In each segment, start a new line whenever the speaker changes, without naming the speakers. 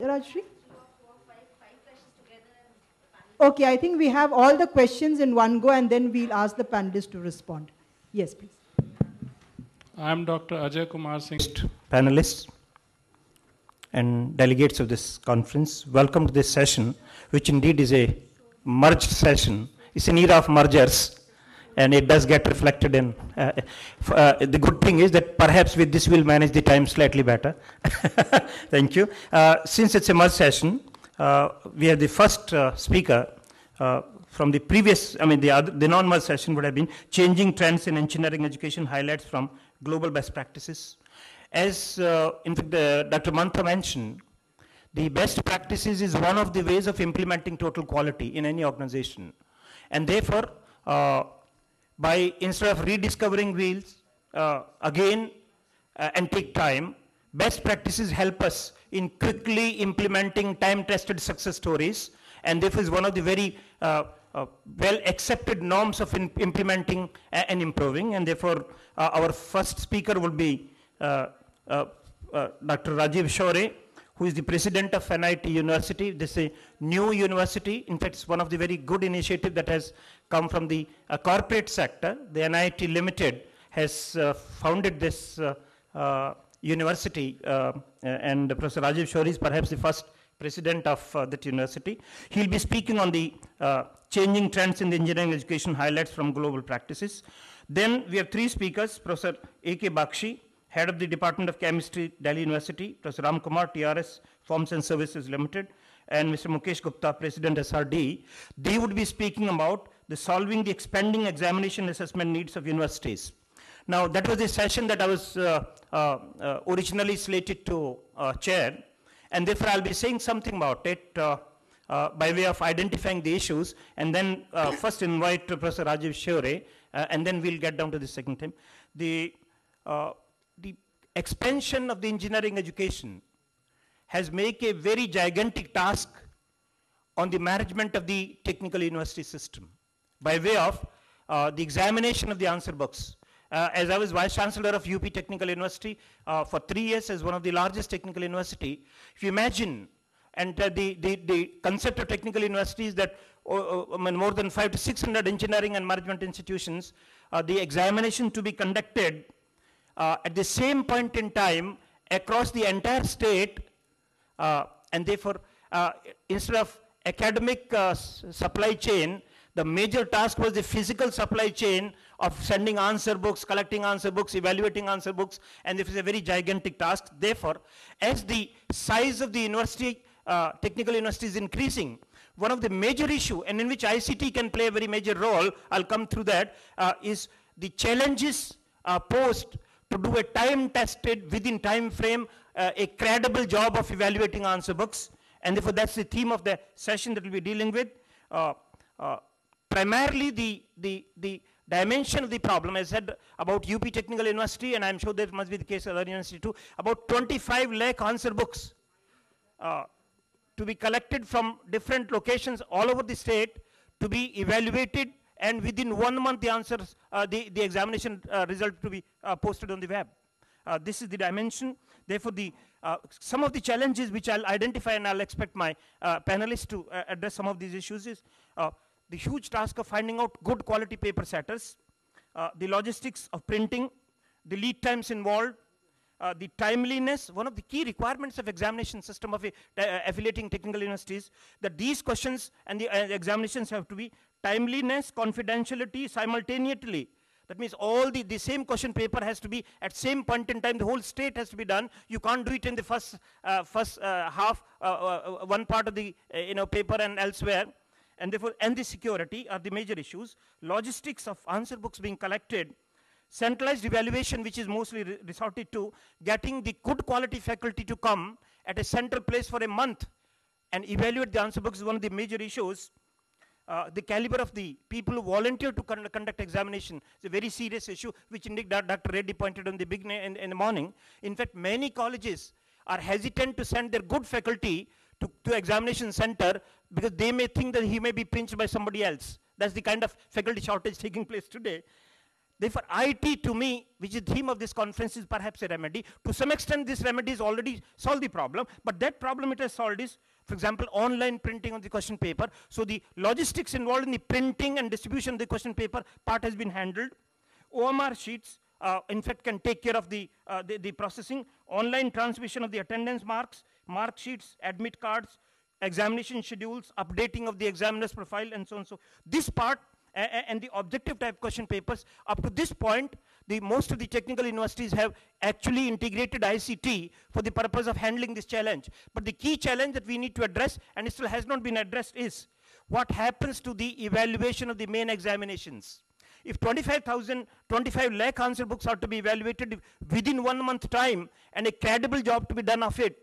Rajshri? Okay, I think we have all the questions in one go and then we'll ask the panelists to respond. Yes, please.
I am Dr. Ajay Kumar Singh.
Panelists and delegates of this conference, welcome to this session, which indeed is a merged session. It's an era of mergers, and it does get reflected in. The good thing is that perhaps with this we'll manage the time slightly better. Thank you. Since it's a merged session, we have the first speaker from the previous, the non-merged session would have been changing trends in engineering education, highlights from global best practices. As in fact, Dr. Mantha mentioned, the best practices is one of the ways of implementing total quality in any organization. And therefore, instead of rediscovering wheels again and take time, best practices help us in quickly implementing time-tested success stories, and therefore is one of the very well-accepted norms of implementing and improving. And therefore, our first speaker will be Dr. Rajiv Shaurya, who is the president of NIT University. This is a new university. In fact, it's one of the very good initiatives that has come from the corporate sector. The NIT Limited has founded this university, and Professor Rajiv Shaurya is perhaps the first president of that university. He'll be speaking on the changing trends in the engineering education, highlights from global practices. Then we have three speakers: Professor A.K. Bakshi, Head of the Department of Chemistry, Delhi University; Professor Ram Kumar, TRS Forms and Services Limited; and Mr. Mukesh Gupta, President SRD. They would be speaking about solving the expanding examination assessment needs of universities. Now, that was a session that I was originally slated to chair, and therefore I'll be saying something about it by way of identifying the issues, and then first invite Professor Rajiv Shaurya, and then we'll get down to the second thing. The expansion of the engineering education has made a very gigantic task on the management of the technical university system by way of the examination of the answer books. As I was Vice Chancellor of UP Technical University for 3 years as one of the largest technical university, if you imagine, and the concept of technical university is that more than 500 to 600 engineering and management institutions, the examination to be conducted at the same point in time across the entire state, and therefore, instead of academic supply chain, the major task was the physical supply chain of sending answer books, collecting answer books, evaluating answer books, and this is a very gigantic task. Therefore, as the size of the university, technical university is increasing, one of the major issue, and in which ICT can play a very major role, I'll come through that, is the challenges posed to do a time-tested, within time frame, a credible job of evaluating answer books. And therefore, that's the theme of the session that we'll be dealing with. Primarily, the dimension of the problem, as I said about UP Technical University, and I'm sure that must be the case of other university too, about 25 lakh answer books to be collected from different locations all over the state, to be evaluated, and within 1 month the answers, the examination result to be posted on the web. This is the dimension. Therefore, some of the challenges which I'll identify, and I'll expect my panelists to address some of these issues, is the huge task of finding out good quality paper setters, the logistics of printing, the lead times involved, the timeliness. One of the key requirements of examination system of affiliating technical universities, that these questions and the examinations have to be timeliness, confidentiality simultaneously. That means all the same question paper has to be at same point in time, the whole state has to be done. You can't do it in the first half, one part of the paper and elsewhere. And therefore, and the security are the major issues. Logistics of answer books being collected, centralized evaluation, which is mostly resorted to, getting the good quality faculty to come at a central place for a month and evaluate the answer books is one of the major issues. The caliber of the people who volunteer to conduct examination is a very serious issue, which indeed Dr. Reddy pointed on the in the morning. In fact, many colleges are hesitant to send their good faculty to examination center because they may think that he may be pinched by somebody else. That's the kind of faculty shortage taking place today. Therefore, IT to me, which is the theme of this conference, is perhaps a remedy. To some extent, this remedy has already solved the problem, but that problem it has solved is, for example, online printing of the question paper. So the logistics involved in the printing and distribution of the question paper part has been handled. OMR sheets, in fact, can take care of the processing. Online transmission of the attendance marks, mark sheets, admit cards, examination schedules, updating of the examiner's profile, and so on. So this part and the objective type question papers, up to this point, most of the technical universities have actually integrated ICT for the purpose of handling this challenge. But the key challenge that we need to address, and it still has not been addressed, is what happens to the evaluation of the main examinations. If 25 lakh answer books are to be evaluated within 1 month time and a credible job to be done of it,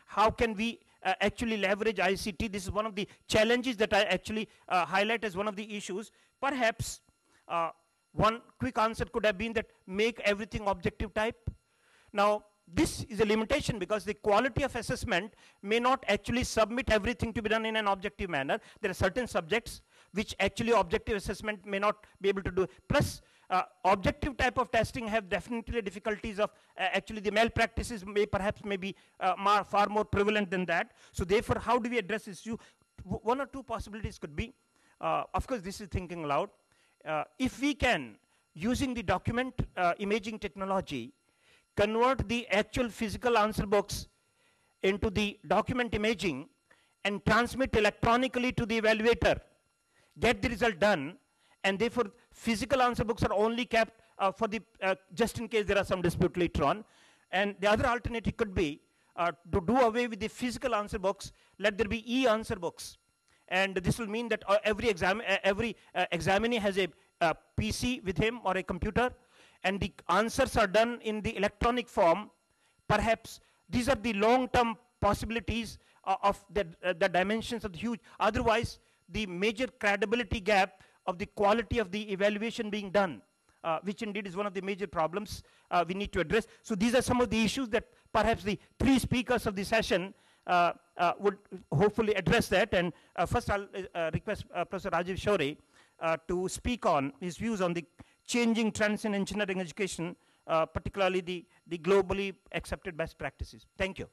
how can we actually leverage ICT? This is one of the challenges that I actually highlight as one of the issues. Perhaps one quick answer could have been that make everything objective type. Now, this is a limitation because the quality of assessment may not actually submit everything to be done in an objective manner. There are certain subjects which actually objective assessment may not be able to do. Plus, objective type of testing have definitely difficulties of actually the malpractices may be far more prevalent than that. So therefore, how do we address this issue? One or two possibilities could be, of course, this is thinking aloud. If we can, using the document imaging technology, convert the actual physical answer books into the document imaging and transmit electronically to the evaluator, get the result done, and therefore physical answer books are only kept for the just in case there are some dispute later on. And the other alternative could be to do away with the physical answer books, let there be e-answer books. And this will mean that every examinee has a PC with him or a computer, and the answers are done in the electronic form. Perhaps these are the long-term possibilities of the dimensions of the huge. Otherwise, the major credibility gap of the quality of the evaluation being done, which indeed is one of the major problems we need to address. So these are some of the issues that perhaps the three speakers of the session would hopefully address that. And first I'll request Professor Rajiv Shore to speak on his views on the changing trends in engineering education, particularly the globally accepted best practices. Thank you.